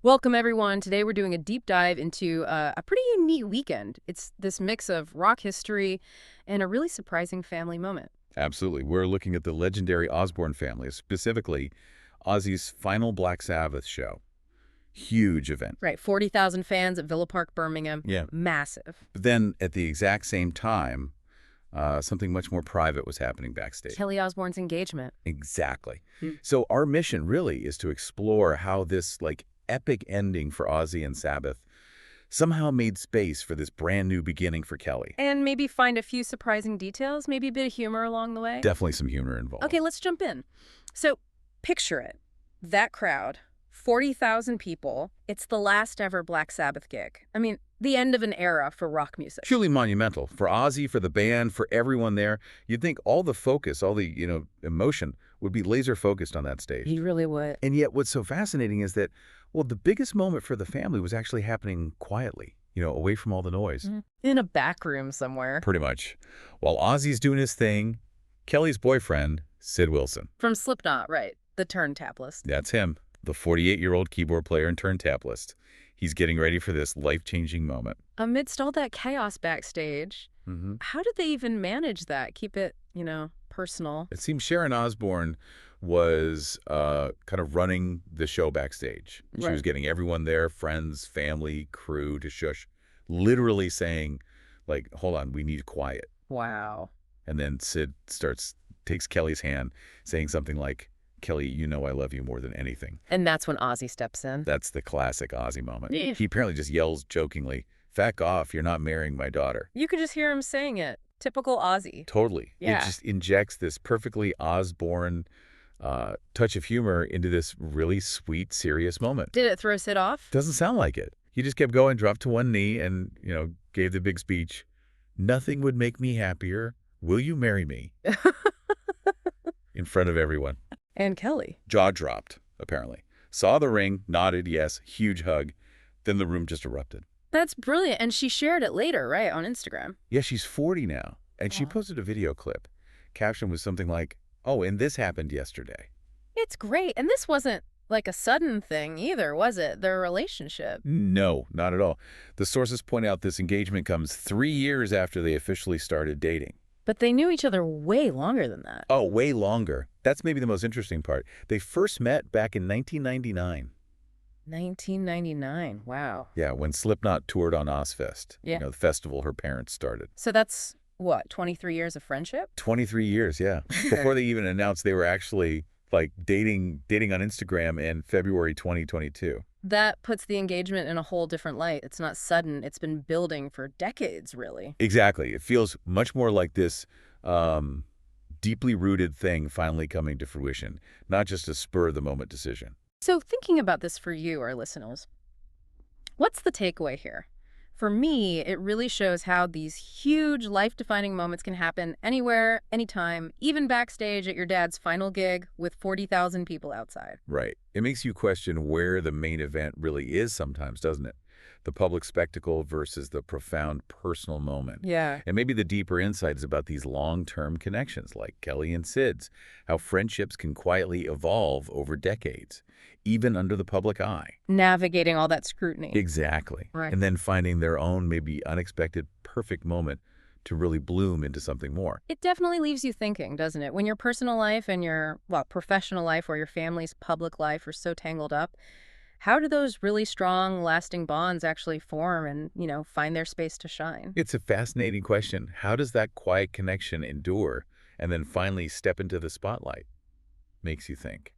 Welcome, everyone. Today we're doing a deep dive into a pretty unique weekend. It's this mix of rock history and a really surprising family moment. Absolutely. We're looking at the legendary Osbourne family, specifically Ozzy's final Black Sabbath show. Huge event. Right, 40,000 fans at Villa Park, Birmingham. Yeah. Massive. But then at the exact same time, something much more private was happening backstage. Kelly Osbourne's engagement. Exactly. Hmm. So our mission really is to explore how this epic ending for Ozzy and Sabbath somehow made space for this brand new beginning for Kelly. And maybe find a few surprising details, maybe a bit of humor along the way. Definitely some humor involved. Okay, let's jump in. So picture it. That crowd, 40,000 people. It's the last ever Black Sabbath gig. I mean, the end of an era for rock music. Truly monumental for Ozzy, for the band, for everyone there. You'd think all the focus, all the emotion would be laser focused on that stage. He really would. And yet what's so fascinating is that, well, the biggest moment for the family was actually happening quietly, away from all the noise. In a back room somewhere. Pretty much. While Ozzy's doing his thing, Kelly's boyfriend, Sid Wilson. From Slipknot, right. The turntablist. That's him, the 48-year-old keyboard player and turntablist. He's getting ready for this life-changing moment. Amidst all that chaos backstage, Mm-hmm. how did they even manage that? Keep it, personal? It seems Sharon Osbourne was kind of running the show backstage. She was Right. getting everyone there, friends, family, crew, to shush, literally saying, hold on, we need quiet. Wow. And then Sid takes Kelly's hand, saying something like, Kelly, you know I love you more than anything. And that's when Ozzy steps in. That's the classic Ozzy moment. Yeah. He apparently just yells jokingly, "Back off, you're not marrying my daughter." You could just hear him saying it. Typical Ozzy. Totally. Yeah. It just injects this perfectly Osbourne touch of humor into this really sweet, serious moment. Did it throw Sid off? Doesn't sound like it. He just kept going, dropped to one knee, and, gave the big speech. Nothing would make me happier. Will you marry me? In front of everyone. And Kelly. Jaw dropped, apparently. Saw the ring, nodded, yes, huge hug. Then the room just erupted. That's brilliant. And she shared it later, right, on Instagram. Yeah, she's 40 now, and she Wow. posted a video clip. Caption was something like, "Oh, and this happened yesterday." It's great. And this wasn't like a sudden thing either, was it? Their relationship. No, not at all. The sources point out this engagement comes 3 years after they officially started dating. But they knew each other way longer than that. Oh, way longer. That's maybe the most interesting part. They first met back in 1999. 1999. Wow. Yeah, when Slipknot toured on Ozfest. Yeah. The festival her parents started. So that's, what, 23 years of friendship? 23 years, yeah. Before they even announced they were actually dating on Instagram in February 2022. That puts the engagement in a whole different light. It's not sudden. It's been building for decades, really. Exactly. It feels much more like this deeply rooted thing finally coming to fruition, not just a spur-of-the-moment decision. So thinking about this for you, our listeners, what's the takeaway here? For me, it really shows how these huge life-defining moments can happen anywhere, anytime, even backstage at your dad's final gig with 40,000 people outside. Right. It makes you question where the main event really is sometimes, doesn't it? The public spectacle versus the profound personal moment. Yeah. And maybe the deeper insight is about these long-term connections like Kelly and Sid's, how friendships can quietly evolve over decades, even under the public eye. Navigating all that scrutiny. Exactly. Right. And then finding their own maybe unexpected perfect moment to really bloom into something more. It definitely leaves you thinking, doesn't it? When your personal life and your, professional life or your family's public life are so tangled up, how do those really strong, lasting bonds actually form and, find their space to shine? It's a fascinating question. How does that quiet connection endure and then finally step into the spotlight? Makes you think.